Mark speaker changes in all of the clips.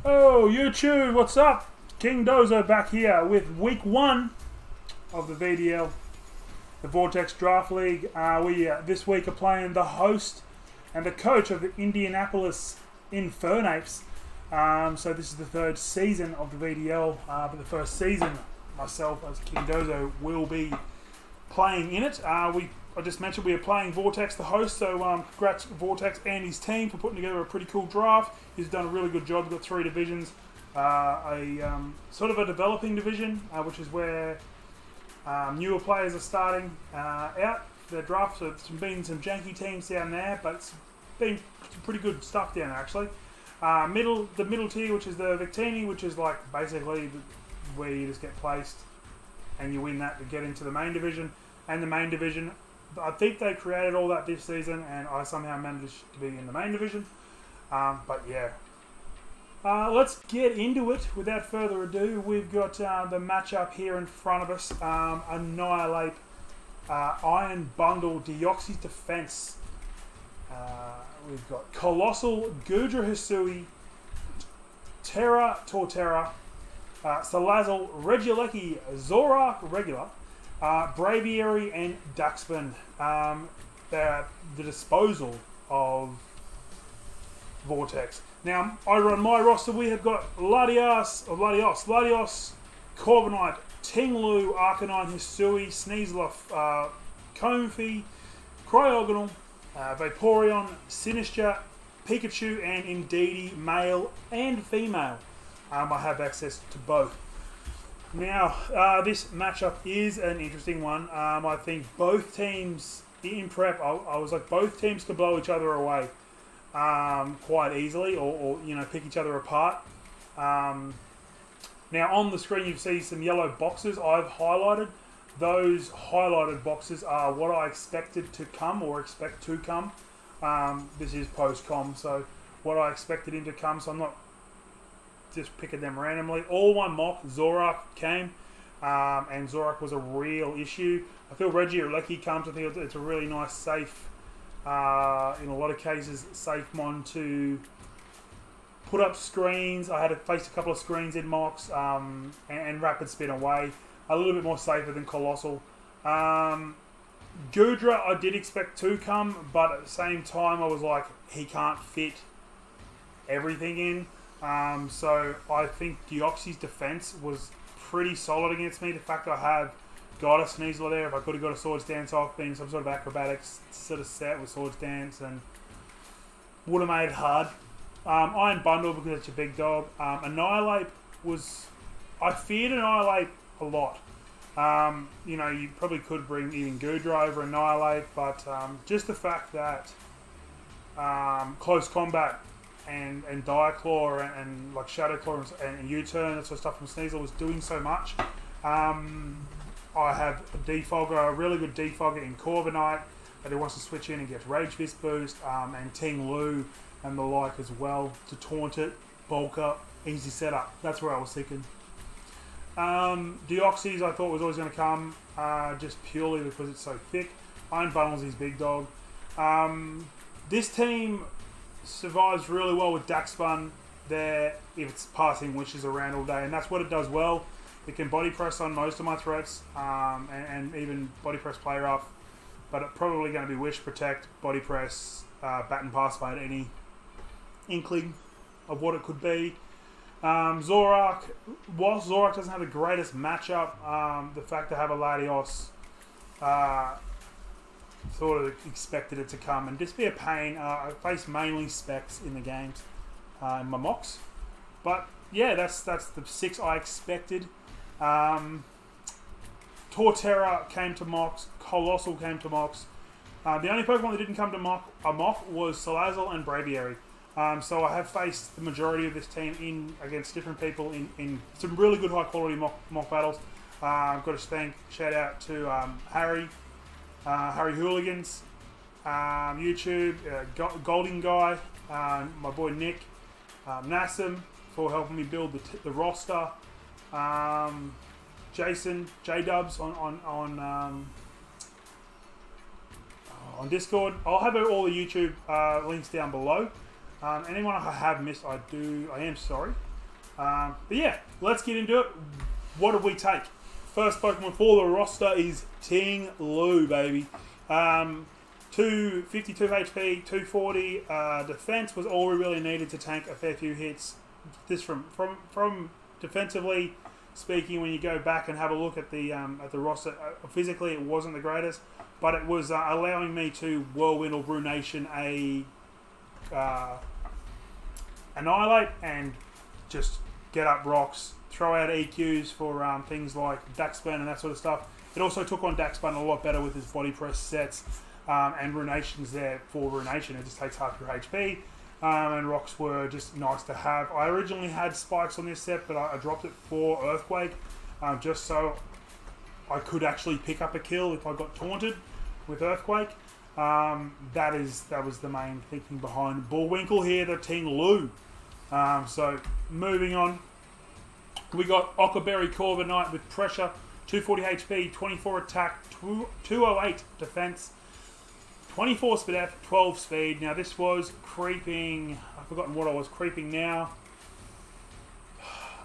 Speaker 1: Oh, YouTube, what's up? King Dozo back here with week 1 of the VDL, the Vortex Draft League. We this week are playing the host and the coach of the Indianapolis Infernapes. So this is the 3rd season of the VDL, but the first season, myself as King Dozo will be playing in it. I just mentioned we are playing Vortex, the host, so congrats Vortex and his team for putting together a pretty cool draft. He's done a really good job. We've got 3 divisions. Sort of a developing division, which is where newer players are starting out for their draft. So there's been some janky teams down there, but it's been some pretty good stuff down there, actually. The middle tier, which is the Victini, which is like basically where you just get placed and you win that to get into the main division. And the main division, I think they created all that this season, and I somehow managed to be in the main division. But yeah, let's get into it. Without further ado, we've got the matchup here in front of us. Annihilate Iron Bundle Deoxys Defense. We've got Colossal Gudra Hisui, Terra Torterra, Salazzle Regieleki Zorak Regular, Braviary and Duxman. They're at the disposal of Vortex. Now, over on my roster, we have got Latios, Corviknight, Tinglu, Arcanine, Hisui, Sneasler, Comfey, Cryogonal, Vaporeon, Sinistra, Pikachu, and Indeedee, male and female. I have access to both. Now, this matchup is an interesting one. I think both teams, in prep, I was like, both teams could blow each other away quite easily, or you know, pick each other apart. Now, on the screen, you see some yellow boxes I've highlighted. Those highlighted boxes are what I expected to come, or expect to come. This is post-com, so what I expected him to come, so I'm not just picking them randomly. All one mock, Zorak came, and Zorak was a real issue. I feel Regieleki comes. I think it's a really nice, safe, in a lot of cases, safe mon to put up screens. I had to face a couple of screens in mocks, and rapid spin away. A little bit more safer than Colossal. Gudra, I did expect to come, but at the same time, I was like, he can't fit everything in. So I think Deoxys defense was pretty solid against me. The fact that I have got a Sneasler there, if I could have got a Swords Dance off, being some sort of acrobatics sort of set with Swords Dance, and would have made it hard. Iron Bundle, because it's a big dog. Annihilate was... I feared Annihilate a lot. You know, you probably could bring even Gudra over Annihilate, but just the fact that close combat and Diaclaw and like Shadow Claw and U-turn, that sort of stuff from Sneasler was doing so much. I have a Defogger, a really good Defogger in Corviknight that he wants to switch in and get Rage Fist boost, and Ting Lu and the like as well to taunt it, bulk up, easy setup. That's where I was thinking. Deoxys I thought was always going to come, just purely because it's so thick. Iron Bundle's his big dog. This team survives really well with Daxbun there if it's passing wishes around all day, and that's what it does well. It can body press on most of my threats, and even body press play rough, but it's probably going to be wish, protect, body press, bat and pass by any inkling of what it could be. Zorak, whilst Zorak doesn't have the greatest matchup, the fact to have a Latios, sort of expected it to come and just be a pain. I face mainly specs in the games, in my mocks, but yeah, that's the 6 I expected. Torterra came to mocks, Colossal came to mocks. The only Pokemon that didn't come to mock was Salazzle and Braviary. So I have faced the majority of this team against different people in some really good high quality mock battles. I've got to shout out to Harry Hooligans, YouTube, GoldynGuy, my boy Nick, Nassim for helping me build the roster, Jason, J-Dubs on Discord. I'll have all the YouTube links down below. Anyone I have missed, I am sorry. But yeah, let's get into it. What did we take? First Pokemon for the roster is Ting Lu, baby. 252 HP, 240 defense was all we really needed to tank a fair few hits. This from defensively speaking, when you go back and have a look at the roster, physically it wasn't the greatest, but it was allowing me to Whirlwind or Brunation Annihilate and just get up rocks, throw out EQs for things like Daxburn and that sort of stuff. It also took on Daxburn a lot better with his body press sets, and Runation's there for Runation. It just takes half your HP, and rocks were just nice to have. I originally had spikes on this set, but I dropped it for Earthquake, just so I could actually pick up a kill if I got taunted with Earthquake. That was the main thinking behind Bullwinkle here, the Ting Lu. So moving on, we got Ockerberry Corviknight with pressure, 240 HP, 24 attack, 208 defense, 24 speed F, 12 speed. Now this was creeping, I've forgotten what I was creeping now.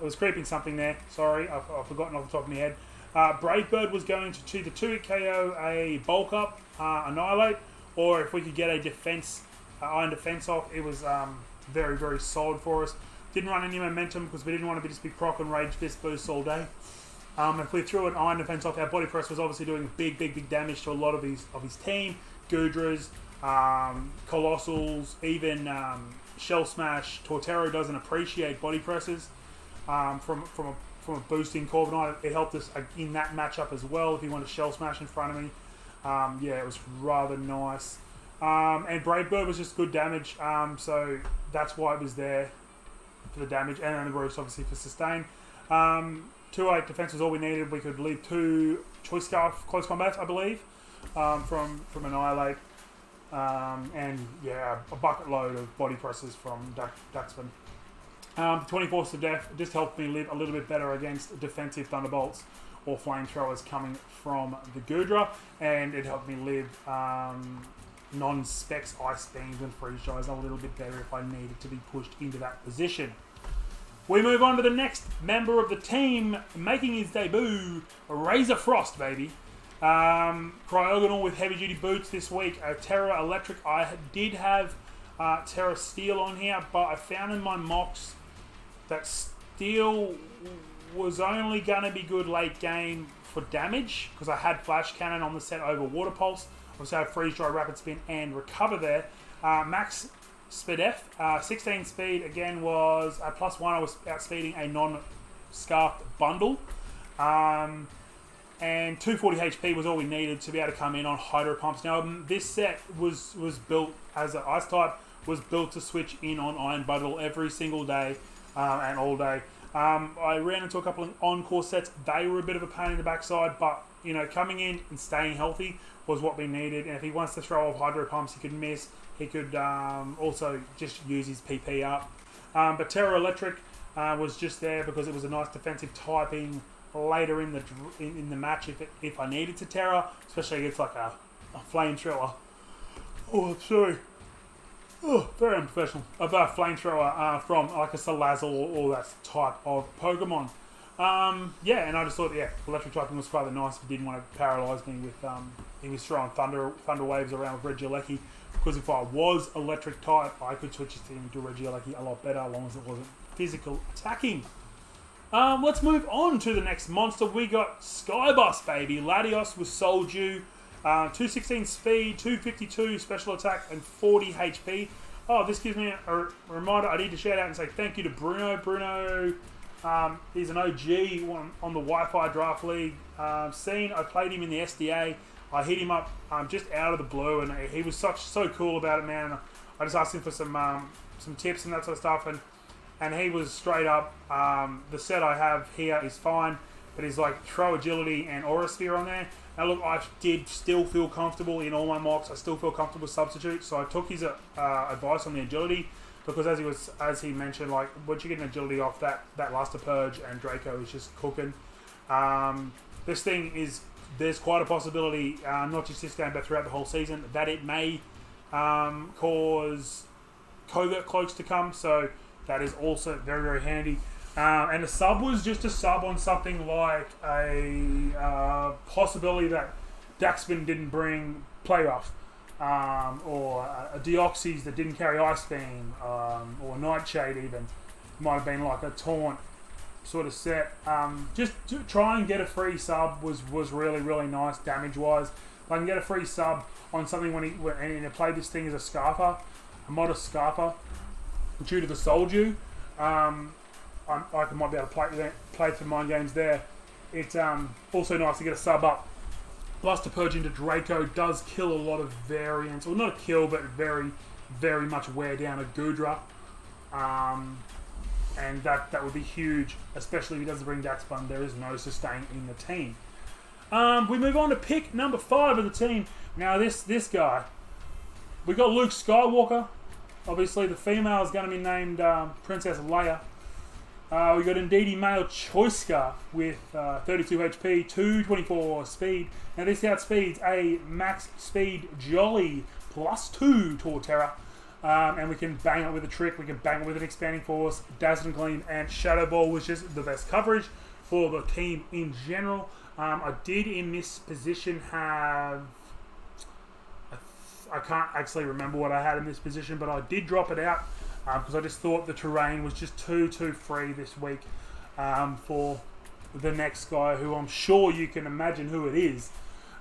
Speaker 1: I was creeping something there, sorry, I've forgotten off the top of my head. Brave Bird was going to the 2-hit KO, a bulk up, Annihilate, or if we could get a defense, Iron Defense off, it was very, very solid for us. Didn't run any momentum because we didn't want to be just big proc and rage fist boosts all day. If we threw an Iron Defense off, our body press was obviously doing big damage to a lot of his team. Gudras, Colossals, even Shell Smash. Torterra doesn't appreciate body presses from a boosting Corviknight. It helped us in that matchup as well if he wanted Shell Smash in front of me. Yeah, it was rather nice. And Brave Bird was just good damage, so that's why it was there for the damage, and then the Roost obviously for sustain. 2-8 defense was all we needed. We could leave 2 Choice Scarf close combats, I believe, from Annihilate, and yeah, a bucket load of body presses from Daxburn. 24 to death just helped me live a little bit better against defensive Thunderbolts or Flamethrowers coming from the Gudra, and it helped me live non-specs Ice Beams and Freeze Dries a little bit better if I needed to be pushed into that position. We move on to the next member of the team, making his debut, Razor Frost, baby. Cryogonal with heavy-duty boots this week. Terra Electric. I did have Terra Steel on here, but I found in my mocks that Steel was only going to be good late game for damage, because I had Flash Cannon on the set over Water Pulse. Obviously I have Freeze Dry, Rapid Spin, and Recover there. Max Speed F, 16 speed, again was a +1. I was outspeeding a non-scarfed bundle. And 240 HP was all we needed to be able to come in on Hydro Pumps. Now, this set was built as an Ice type, was built to switch in on Iron Bundle every single day and all day. I ran into a couple of Encore sets. They were a bit of a pain in the backside, but you know, coming in and staying healthy was what we needed. And if he wants to throw off Hydro Pumps, he could miss. He could also just use his PP up. But Terra Electric was just there because it was a nice defensive typing later in the match if I needed to Terra, especially against like a Flamethrower. Oh, sorry. Oh, very unprofessional. Of a Flamethrower from like a Salazzle or that type of Pokemon. Yeah, and I just thought, yeah, electric typing was rather nice. He didn't want to paralyze me with, he was throwing thunder waves around with Regieleki, because if I was electric type, I could switch his team to Regieleki a lot better, as long as it wasn't physical attacking. Let's move on to the next monster. We got Skybus, baby. Latios with Soldew, 216 speed, 252 special attack, and 40 HP. Oh, this gives me a reminder. I need to shout out and say thank you to Bruno. Bruno, he's an OG on the Wi-Fi Draft League scene. I played him in the SDA. I hit him up just out of the blue, and he was so cool about it, man. I just asked him for some tips and that sort of stuff, and he was straight up. The set I have here is fine, but he's like throw agility and Aura Sphere on there. Now look, I did still feel comfortable in all my mocks. I still feel comfortable with substitute, so I took his advice on the agility, because as he mentioned, like once you get an agility off, that Luster Purge and Draco is just cooking. This thing is, there's quite a possibility, not just this game but throughout the whole season, that it may cause Covert Cloaks to come, so that is also very, very handy. And the sub was just a sub on something like a possibility that Daxman didn't bring Playoff, or a Deoxys that didn't carry Ice Beam, or Nightshade even. Might have been like a Taunt sort of set. Just to try and get a free sub was really, really nice damage-wise. If I can get a free sub on something when he played this thing as a Scarfer, a modest Scarfer, due to the Soldier, I might be able to play some mind games there. It's also nice to get a sub up. Plus, to purge into Draco does kill a lot of variants, or not a kill, but very, very much wear down a Goodra. And that would be huge, especially if he doesn't bring Daxbun. There is no sustain in the team. We move on to pick number 5 of the team. Now, this guy, we got Luke Skywalker. Obviously, the female is going to be named Princess Leia. We got Indeedee Male Choice Scarf with 32 HP, 224 speed. Now this outspeeds a max speed Jolly +2 Torterra. And we can bang it with a trick, we can bang it with an Expanding Force, Dazzling Gleam, and Shadow Ball, which is the best coverage for the team in general. I did in this position have... I can't actually remember what I had in this position, but I did drop it out. Because I just thought the terrain was just too free this week for the next guy, who I'm sure you can imagine who it is.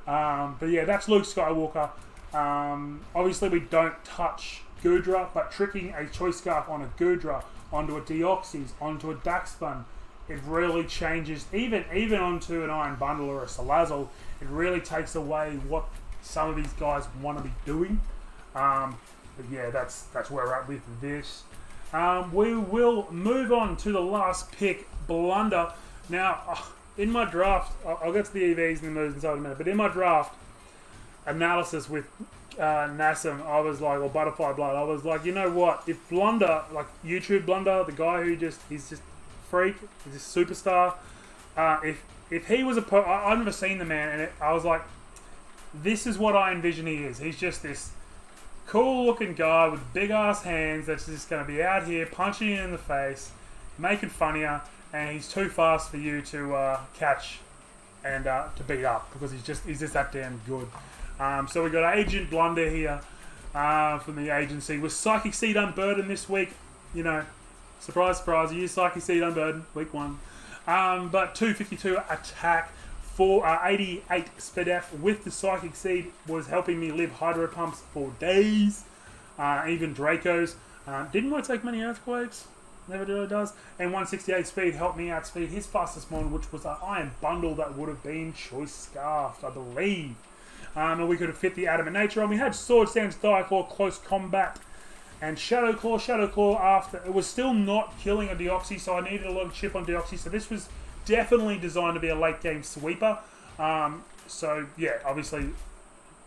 Speaker 1: But yeah, that's Luke Skywalker. Obviously, we don't touch Goodra, but tricking a Choice Scarf on a Goodra, onto a Deoxys, onto a Daxbun, it really changes, even onto an Iron Bundle or a Salazzle, it really takes away what some of these guys want to be doing. But yeah, that's where we're at with this. We will move on to the last pick, Blunder. Now, in my draft, I'll get to the EVs and the moves inside in a minute, but in my draft analysis with Nassim, I was like, or ButterflyBlood, I was like, you know what? If Blunder, like YouTube Blunder, the guy who he's just freak, he's a superstar. If he was I've never seen the man, and I was like, this is what I envision he is. He's just this cool looking guy with big ass hands that's just going to be out here punching you in the face, making fun of you, and he's too fast for you to catch and to beat up, because he's just that damn good. So we got Agent Blunder here from the agency with Psychic Seed Unburden this week. You know, surprise, surprise, he used Psychic Seed Unburden week 1. But 252 attack. 88 SPDF with the Psychic Seed was helping me live Hydro Pumps for days. Even Dracos. Didn't want to take many Earthquakes. Never really does. And 168 speed helped me outspeed his fastest mon, which was an Iron Bundle that would have been Choice Scarf, I believe. And we could have fit the Adamant Nature on. We had Sword Stance, Diaclaw, Close Combat, and Shadow Claw. Shadow Claw after. It was still not killing a Deoxys, so I needed a lot of chip on Deoxys. So this was definitely designed to be a late game sweeper. So yeah, obviously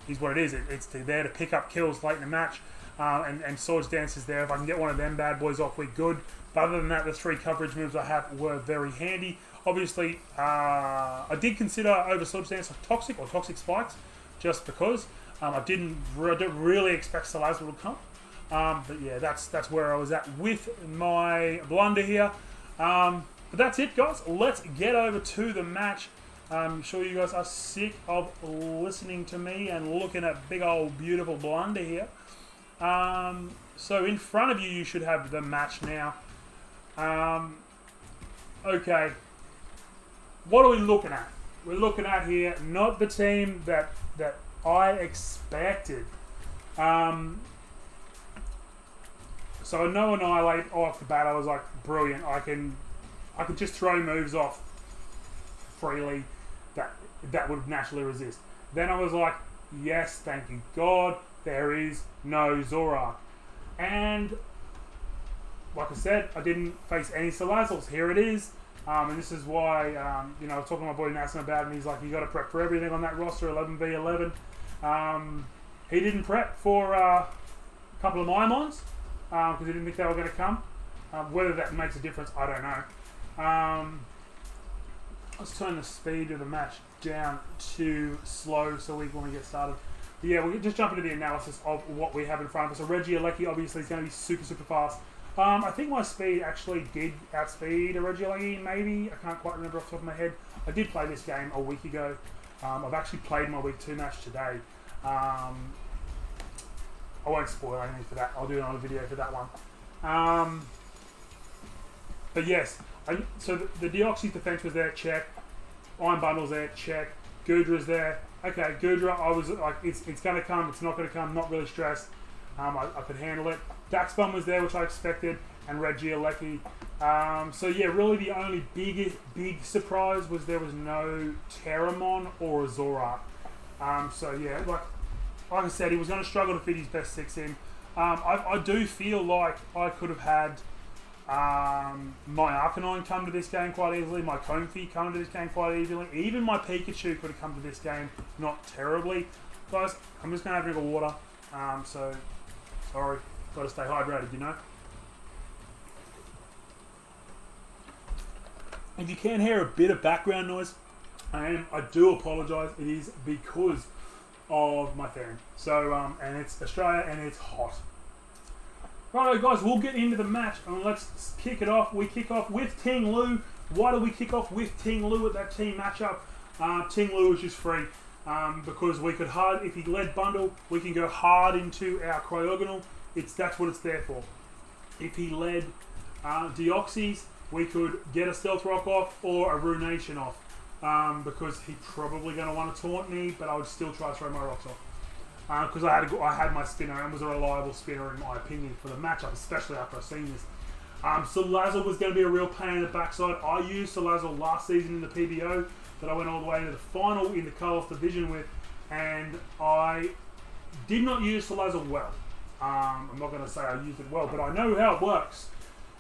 Speaker 1: is what it is. It's there to pick up kills late in the match, and Swords Dance is there. If I can get one of them bad boys off, we're good. But other than that, the 3 coverage moves I have were very handy. Obviously, I did consider over Swords Dance Toxic or Toxic Spikes, just because I didn't really expect Salazzle to come. But yeah, that's where I was at with my Blunder here. But that's it, guys. Let's get over to the match. I'm sure you guys are sick of listening to me and looking at big old beautiful Blunder here. So in front of you, you should have the match now. Okay. What are we looking at? We're looking at here not the team that I expected. So I know Annihilate off the bat, I was like, brilliant. I can just throw moves off freely that would naturally resist. Then I was like, yes, thank you God, there is no Zorak. And like I said, I didn't face any Salazzles. Here it is. And this is why, you know, I was talking to my boy Nassim about it, and he's like, you got to prep for everything on that roster, 11v11. He didn't prep for a couple of my mons, because he didn't think they were going to come. Whether that makes a difference, I don't know. Let's turn the speed of the match down to slow so when we get started. But yeah, we'll just jump into the analysis of what we have in front of us. So Regieleki obviously is going to be super, super fast. I think my speed actually did outspeed a Regieleki, maybe. I can't quite remember off the top of my head. I did play this game a week ago. I've actually played my week 2 match today. I won't spoil anything for that. I'll do another video for that one. But yes, so the Deoxys defense was there, check. Iron Bundle's there, check. Goodra's there. Okay, Goodra, I was like, it's going to come, it's not going to come, not really stressed. I could handle it. Daxbun was there, which I expected, and Regieleki. So yeah, really the only big surprise was there was no Terramon or a Zoroark. So yeah, like I said, he was going to struggle to fit his best 6 in. I do feel like I could have had my Arcanine come to this game quite easily, my Comfey come to this game quite easily, even my Pikachu could have come to this game not terribly. Guys, I'm just going to have a drink of water, so sorry, got to stay hydrated, you know. If you can hear a bit of background noise, I do apologise, it is because of my fan. So, and it's Australia and it's hot. Righto guys, we'll get into the match and let's kick it off. We kick off with Ting Lu. Why do we kick off with Ting Lu at that team matchup? Ting Lu is just free because we could hard, if he led bundle, we can go hard into our Cryogonal. That's what it's there for. If he led Deoxys, we could get a Stealth Rock off or a Ruination off because he's probably going to want to taunt me, but I would still try to throw my rocks off. Because I had my spinner and was a reliable spinner in my opinion for the matchup, especially after I've seen this. Salazzle was going to be a real pain in the backside. I used Salazzle last season in the PBO that I went all the way to the final in the Carlos division with, and I did not use Salazzle well. I'm not going to say I used it well, but I know how it works.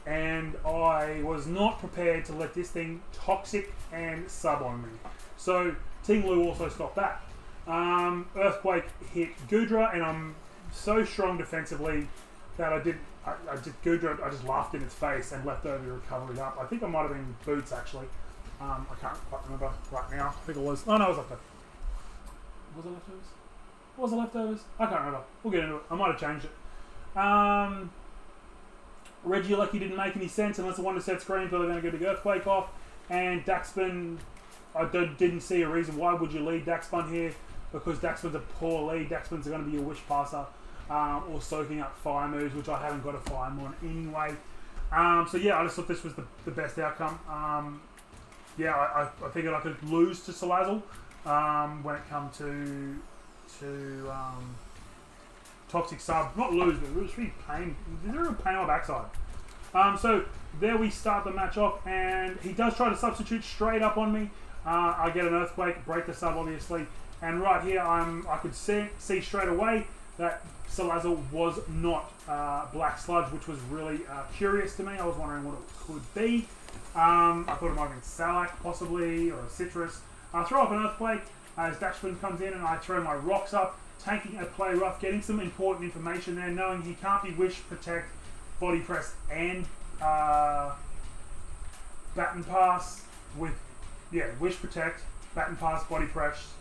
Speaker 1: And I was not prepared to let this thing toxic and sub on me. So Ting Lu also stopped that. Earthquake hit Goodra, and I'm so strong defensively that I just laughed in its face and left over to recover it up. I think I might have been Boots actually. I can't quite remember right now. I think it was. Oh no, it was leftovers. Was it leftovers? What was it leftovers? I can't remember. We'll get into it. I might have changed it. Regieleki didn't make any sense unless I wanted to set screens, but they're going to get the Earthquake off. And Daxbun, I didn't see a reason why would you lead Daxbun here, because Daxbun's a poor lead. Daxbun's going to be a Wish Passer or soaking up Fire moves, which I haven't got a Fire on anyway. So yeah, I just thought this was the best outcome. Yeah, I figured I could lose to Salazzle when it come to Toxic Sub. Not lose, but it was really pain. There's a real pain on my backside. So there we start the match off, and he does try to substitute straight up on me. I get an Earthquake, break the sub obviously, and right here I could see straight away that Salazzle was not Black Sludge, which was really curious to me. I was wondering what it could be. I thought it might have been Salac possibly, or a Citrus. I throw up an Earthquake as Daxbun comes in, and I throw my rocks up, taking a play rough, getting some important information there, knowing he can't be Wish, Protect, Body Press, and Baton Pass with, yeah, Wish, Protect, Baton Pass, Body Press,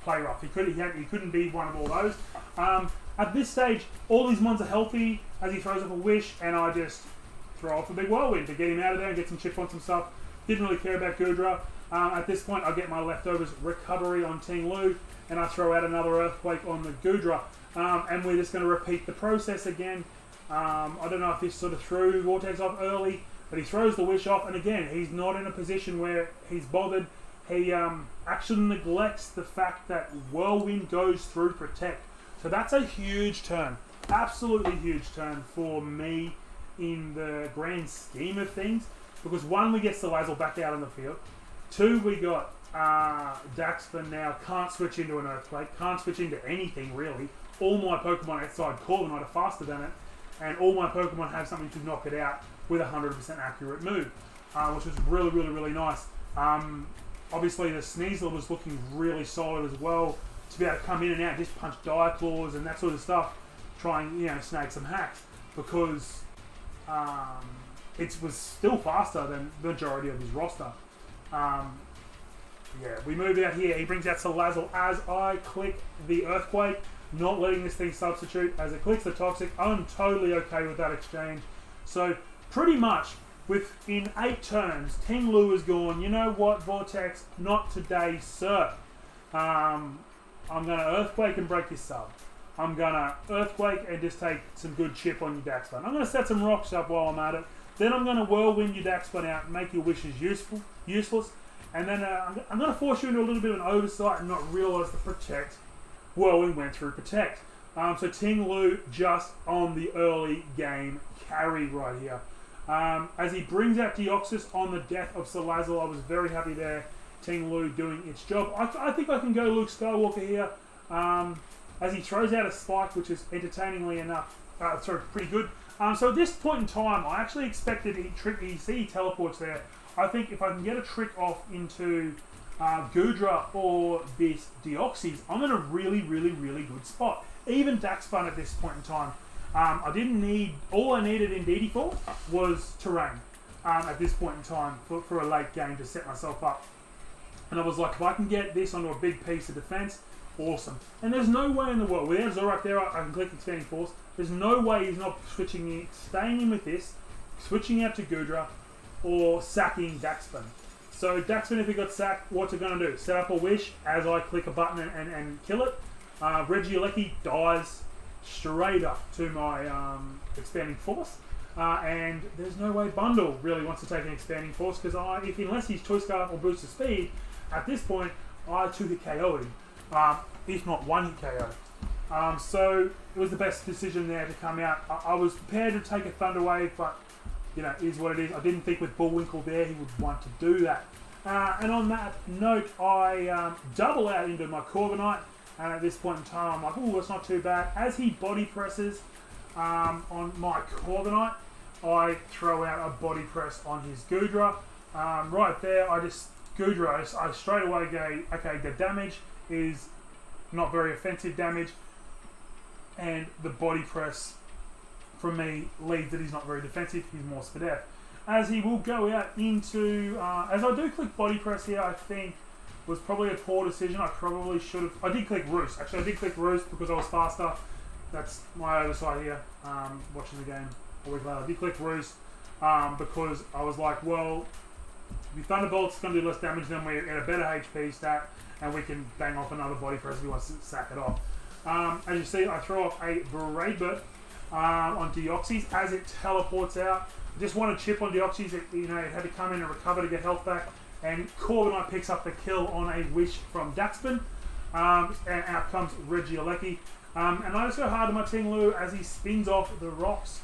Speaker 1: play rough. He couldn't be one of all those. At this stage, all these mons are healthy as he throws up a Wish, and I just throw off a big Whirlwind to get him out of there and get some chip on some stuff. Didn't really care about Goodra. At this point, I get my leftovers recovery on Ting Lu, and I throw out another Earthquake on the Goodra. And we're just going to repeat the process again. I don't know if this sort of threw Vortex off early, but he throws the Wish off, and again, he's not in a position where he's bothered. He actually neglects the fact that Whirlwind goes through Protect. So that's a huge turn. Absolutely huge turn for me in the grand scheme of things. Because one, we get Salazzle back out on the field. Two, we got Daxbun now can't switch into an Earthquake, can't switch into anything really. All my Pokemon outside Corviknight are faster than it, and all my Pokemon have something to knock it out with a 100% accurate move, which was really, really, really nice. Obviously, the Sneasel was looking really solid as well, to be able to come in and out, just punch Dire Claws and that sort of stuff, try and snag some hacks, because it was still faster than the majority of his roster. Yeah, we move out here. He brings out Salazzle as I click the Earthquake, not letting this thing substitute. As it clicks the Toxic, I'm totally okay with that exchange. So pretty much within 8 turns, Ting Lu has gone, you know what, Vortex, not today, sir. I'm going to Earthquake and break your sub. I'm going to Earthquake and just take some good chip on your Daxpan. I'm going to set some rocks up while I'm at it. Then I'm going to Whirlwind your Daxpan out and make your wishes useless. And then I'm going to force you into a little bit of an oversight and not realise the Protect. Whirlwind went through Protect. So Ting Lu just on the early game carry right here. As he brings out Deoxys on the death of Salazzle, I was very happy there. Ting Lu doing its job. I think I can go Luke Skywalker here. As he throws out a Spike, which is entertainingly enough, pretty good. So at this point in time, I actually expected he see teleports there. I think if I can get a trick off into Goodra or this Deoxys, I'm in a really, really, really good spot. Even Daxpan at this point in time. I didn't need, all I needed in DD for was terrain at this point in time for a late game to set myself up. And I was like, if I can get this onto a big piece of defense, awesome. And there's no way in the world, without Zorak there, I can click Expanding Force. There's no way he's not switching in, staying in with this, switching out to Goodra, or sacking Daxpan. So Daxpan, if he got sacked, what's it going to do? Set up a wish as I click a button and kill it. Regieleki dies straight up to my Expanding Force. And there's no way Bundle really wants to take an Expanding Force, because unless he's Choice Scarf or Boost of Speed, at this point, I 2-hit KO him. If not 1-hit KO. So it was the best decision there to come out. I was prepared to take a Thunder Wave, but you know, it is what it is. I didn't think with Bullwinkle there he would want to do that. And on that note, I double out into my Corviknight, and at this point in time, I'm like, oh, that's not too bad. As he body presses on my Corviknight, I throw out a body press on his Goodra. Right there, Goodra, I straight away go, okay, the damage is not very offensive damage, and the body press from me leads that he's not very defensive, he's more Spadef. As he will go out into, as I do click body press here, I think was probably a poor decision. I probably should have, I did click Roost. Actually, I did click Roost because I was faster. That's my oversight here, watching the game a week later. I did click Roost because I was like, well, the Thunderbolt's going to do less damage, then we're at a better HP stat, and we can bang off another body press if he wants to sack it off. As you see, I throw off a Brabert on Deoxys as it teleports out. Just want to chip on Deoxys. It had to come in and recover to get health back. And Corviknight picks up the kill on a wish from Daxpan. And out comes Regieleki. And I just go hard to my Ting Lu as he spins off the rocks,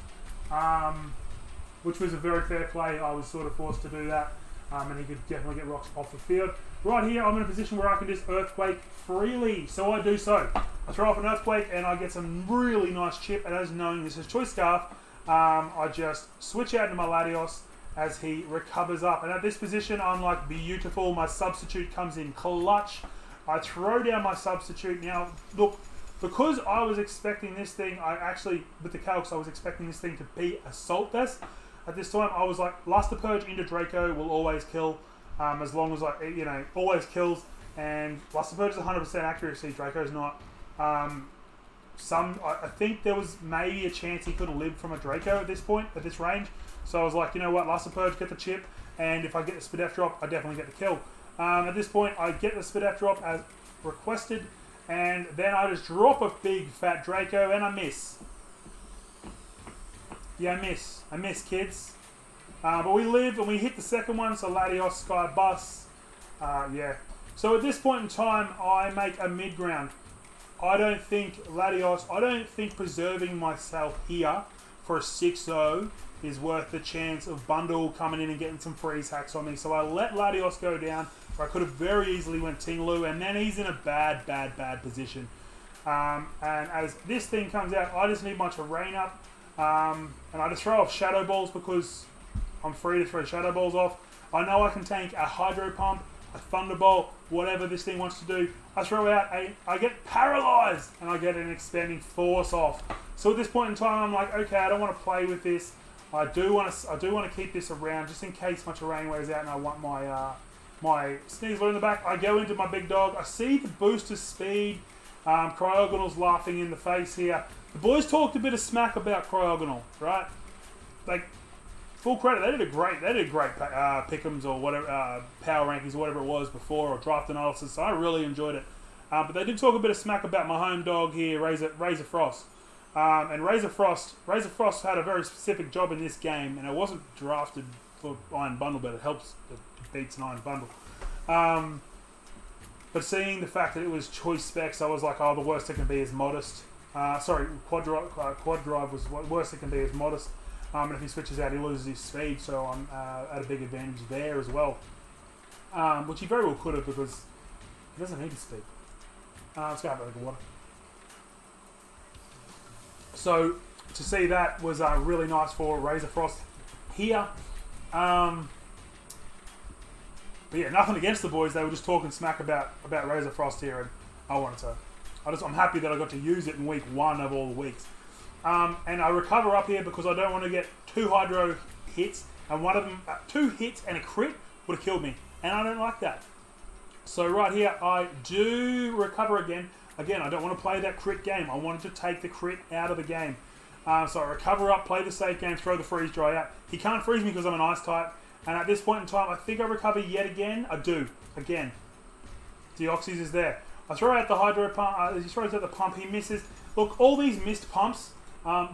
Speaker 1: which was a very fair play. I was sort of forced to do that. And he could definitely get rocks off the field. Right here, I'm in a position where I can just Earthquake freely. So I do so. I throw off an Earthquake and I get some really nice chip. And as knowing this is Choice Scarf, I just switch out into my Latios as he recovers up. And at this position, I'm like, beautiful. My Substitute comes in clutch. I throw down my Substitute. Now, look, because I was expecting this thing, with the Calcs, I was expecting this thing to be Assault Vest. At this time, I was like, Luster Purge into Draco will always kill, as long as always kills. And Luster Purge is 100% accuracy. Draco's not. I think there was maybe a chance he couldn't live from a Draco at this point, at this range. So I was like, you know what, Luster Purge, get the chip, and if I get the Spadef drop, I definitely get the kill. At this point, I get the Spadef drop as requested, and then I just drop a big fat Draco, and I miss. Yeah, I miss, kids. But we live, and we hit the second one, so Latios, Sky Bus. Yeah. So at this point in time, I make a mid-ground. I don't think preserving myself here for a 6-0 is worth the chance of Bundle coming in and getting some freeze hacks on me. So I let Latios go down, where I could have very easily went Ting Lu, and then he's in a bad position. And as this thing comes out, I just need my terrain up, and I just throw off Shadow Balls because I'm free to throw Shadow Balls off. I know I can tank a Hydro Pump, a Thunderbolt, whatever this thing wants to do. I throw out I get paralyzed, and I get an Expanding Force off. So at this point in time, I'm like, okay, I don't want to play with this. I do want to keep this around just in case my terrain wears out and I want my my Sneasler in the back. I go into my big dog. I see the booster speed. Cryogonal's laughing in the face here. The boys talked a bit of smack about Cryogonal, right? like, full credit, they did a great pick'ems or whatever, power rankings or whatever it was before, or draft analysis. So I really enjoyed it. But they did talk a bit of smack about my home dog here, Razor Frost. And Razor Frost had a very specific job in this game, and it wasn't drafted for Iron Bundle, but it helps, it beats an Iron Bundle. But seeing the fact that it was choice specs, I was like, oh, the worst it can be is modest. Sorry, quad drive was the worst it can be is modest. And if he switches out, he loses his speed, so I'm at a big advantage there as well. Which he very well could have, because he doesn't need his speed. Let's go have a look at water. So, to see that was really nice for Razor Frost here. But yeah, nothing against the boys. They were just talking smack about Razor Frost here, and I'm happy that I got to use it in week 1 of all the weeks. And I recover up here because I don't want to get 2 hydro hits, and one of them, 2 hits and a crit would have killed me, and I don't like that. So right here, I do recover again. Again, I don't want to play that crit game. I wanted to take the crit out of the game. So I recover up, play the safe game, throw the freeze dry out. He can't freeze me because I'm an ice type, and at this point in time, I think I recover yet again. I do, again. Deoxys is there. I throw out the hydro pump, he throws out the pump, he misses. Look, all these missed pumps,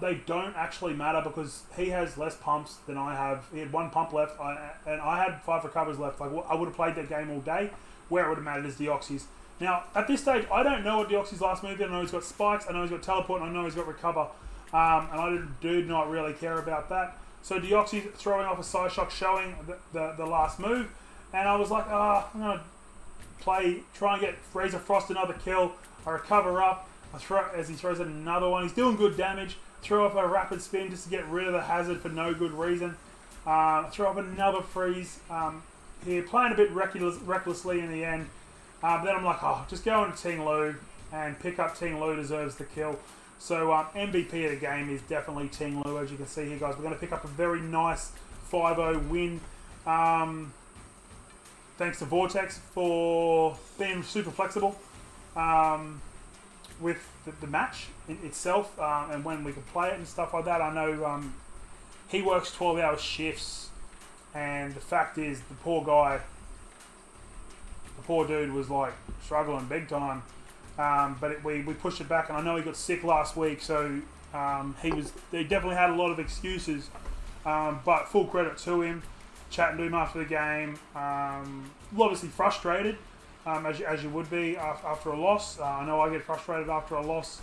Speaker 1: they don't actually matter because he has less pumps than I have. He had 1 pump left, and I had 5 recovers left. Like, I would have played that game all day. Where it would have mattered is Deoxys. Now, at this stage, I don't know what Deoxys' last move is. I know he's got spikes, I know he's got teleport, and I know he's got recover. And I do not really care about that. So Deoxys throwing off a side shock, showing the last move. And I was like, I'm going to try and get Razor Frost another kill. I recover up. As he throws another one. He's doing good damage. Throw off a rapid spin just to get rid of the hazard for no good reason. Throw off another freeze. Here, playing a bit recklessly in the end. Then I'm like, just go into Ting Lu and pick up Ting Lu deserves the kill. So MVP of the game is definitely Ting Lu, as you can see here, guys. We're going to pick up a very nice 5-0 win. Thanks to Vortex for being super flexible with the match itself and when we could play it and stuff like that. I know he works 12-hour shifts. And the fact is, the poor guy, the poor dude was like struggling big time. But we pushed it back, and I know he got sick last week, so they definitely had a lot of excuses. But full credit to him, chatting to him after the game. Obviously frustrated, as you would be after a loss. I know I get frustrated after a loss.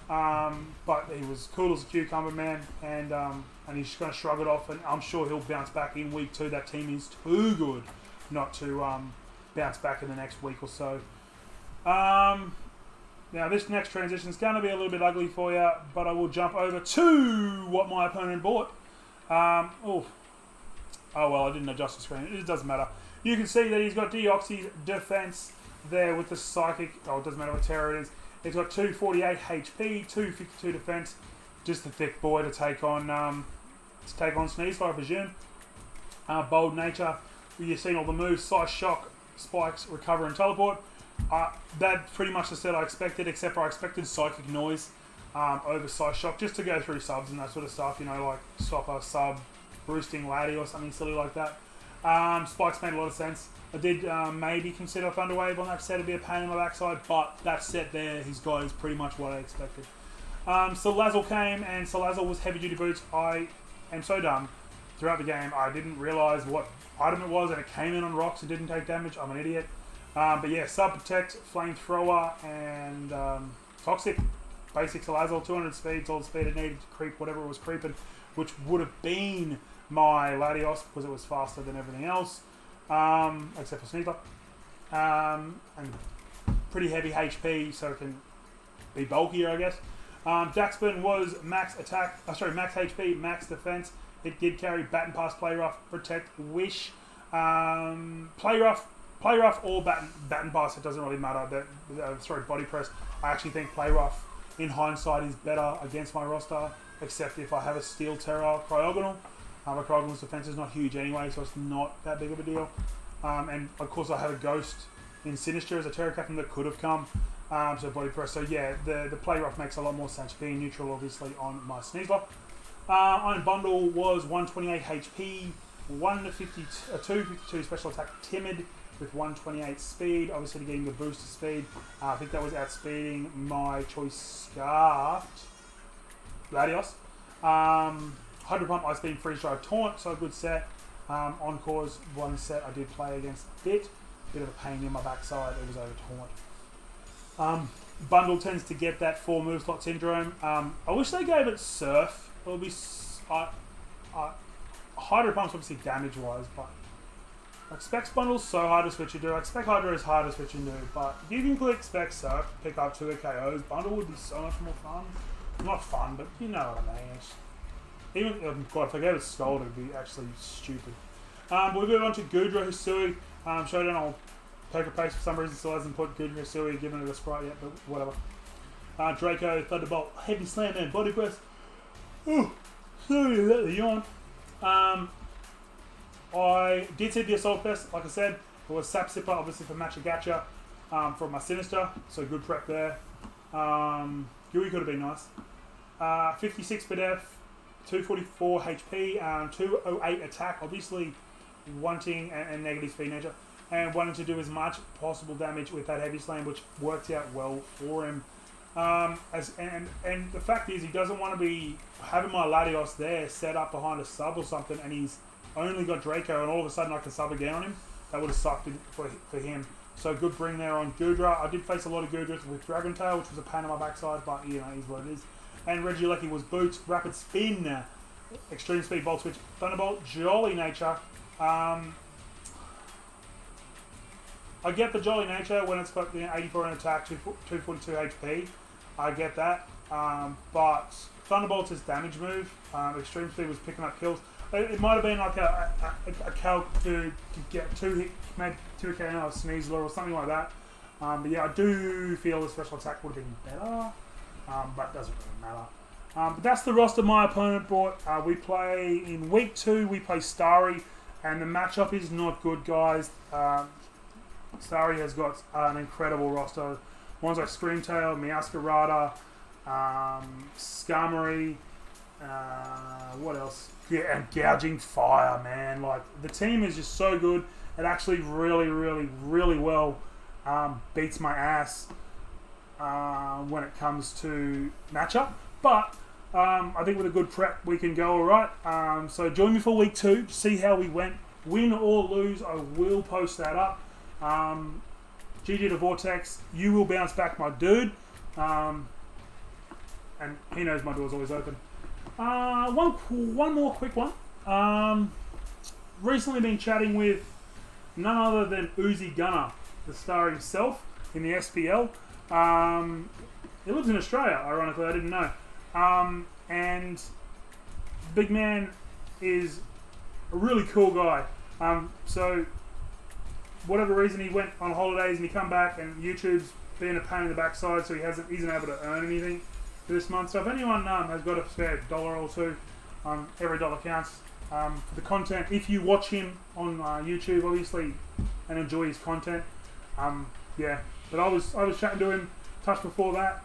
Speaker 1: But he was cool as a cucumber, man, and he's just going to shrug it off, and I'm sure he'll bounce back in week 2. That team is too good not to bounce back in the next week or so. Now this next transition is going to be a little bit ugly for you, but I will jump over to what my opponent bought. Oh well, I didn't adjust the screen. It doesn't matter. You can see that he's got Deoxys defense there with the psychic. Oh, it doesn't matter what terror it is. He's got 248 HP, 252 defense. Just a thick boy to take on Sneeze, I presume. Bold nature. You've seen all the moves: Size Shock, Spikes, Recover, and Teleport. That's pretty much the set I expected, except for I expected Psychic Noise over Size Shock, just to go through subs and that sort of stuff. You know, like swap a sub, Roosting Laddie or something silly like that. Spikes made a lot of sense. I did maybe consider Thunderwave on that set. It'd be a pain in my backside, but that set there he's got is pretty much what I expected. Salazzle came, and Salazzle was heavy duty boots. I am so dumb. Throughout the game, I didn't realise what item it was, and it came in on rocks and didn't take damage. I'm an idiot. But yeah, Sub Protect, Flamethrower, and Toxic. Basic Salazzle, 200 speeds, all the speed it needed to creep whatever it was creeping, which would have been my Latios because it was faster than everything else. Except for Sneaker. And pretty heavy HP, so it can be bulkier, I guess. Daxpin was max attack, max HP, max defense. It did carry Baton Pass, Play Rough, Protect, Wish. Play Rough or Baton Pass, it doesn't really matter. Body Press. I actually think Play Rough, in hindsight, is better against my roster, except if I have a Steel Terror Cryogonal. My Cryogonal's defense is not huge anyway, so it's not that big of a deal. And of course I have a Ghost in Sinister as a Terror Captain that could have come. So Body Press. So yeah, the Play Rough makes a lot more sense, being neutral obviously on my Sneasler. Iron Bundle was 128 HP, 252 special attack timid with 128 speed, obviously getting the booster speed. I think that was outspeeding my choice Scarfed Latios. Hydro Pump, Ice Beam, Freeze Drive, Taunt, so a good set. Encore's one set I did play against a bit of a pain in my backside, it was over Taunt. Bundle tends to get that 4 move slot syndrome. I wish they gave it Surf. It would be Hydro Pump's obviously damage wise, but like Specs Bundle's so hard to switch into. Like Spec Hydro is hard to switch into, but if you can click Spec Surf, pick up 2 KOs, Bundle would be so much more fun. Not fun, but you know what I mean. Even God, if I gave it Scold, it'd be actually stupid. But we move on to Goodra Hisui. Showdown on Poker Pace for some reason still hasn't put Goodra Hisui, given it a sprite yet, but whatever. Draco, Thunderbolt, Heavy Slam, and Body Press. Ooh, sorry about the yawn. I did see the Assault Vest, like I said. It was Sap Sipper, obviously for Matcha Gacha, from my Sinister, so good prep there. Gui could have been nice. 56 BDF, 244 HP, 208 attack, obviously wanting and negative speed nature, and wanting to do as much possible damage with that Heavy Slam, which worked out well for him. And the fact is, he doesn't want to be having my Latios there set up behind a sub or something, and he's only got Draco, and all of a sudden I can sub again on him. That would have sucked for him. So good bring there on Goodra. I did face a lot of Goodras with Dragon Tail, which was a pain on my backside, but you know, is what it is. And Regieleki was Boots, Rapid Spin, Extreme Speed, Volt Switch, Thunderbolt, Jolly Nature. I get the Jolly Nature when it's got 84 in attack, 242 HP. I get that. But Thunderbolt's his damage move. Extreme Speed was picking up kills. It might have been like a calc to get 2 hit, maybe 2 KO or Sneasler or something like that. But yeah, I do feel the special attack would have been better. But it doesn't really matter. But that's the roster my opponent brought. We play in week 2, we play Starry, and the matchup is not good, guys. Starry has got an incredible roster. Ones like Screamtail, Meowscarada, Skarmory, what else? Yeah, and Gouging Fire, man. Like, the team is just so good. It actually really well beats my ass when it comes to matchup. But I think with a good prep, we can go alright. So join me for week 2, see how we went. Win or lose, I will post that up. GG to Vortex, you will bounce back, my dude. And he knows my door's always open. One more quick one. Recently been chatting with none other than Uzi Gunner, the star himself in the SPL. He lives in Australia, ironically, I didn't know. And big man is a really cool guy. So whatever reason, he went on holidays and he come back, and YouTube's been a pain in the backside, so he isn't able to earn anything for this month. So if anyone has got a spare $1 or $2, every dollar counts for the content. If you watch him on YouTube, obviously, and enjoy his content, yeah. But I was chatting to him, touched before that,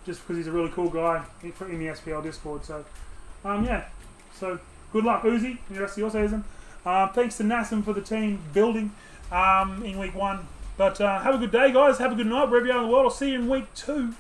Speaker 1: just because he's a really cool guy in the SPL Discord. So yeah. So good luck, Uzi, in the rest of your season. Thanks to Nassim for the team building in week 1. But have a good day, guys. Have a good night wherever you are in the world. I'll see you in week 2.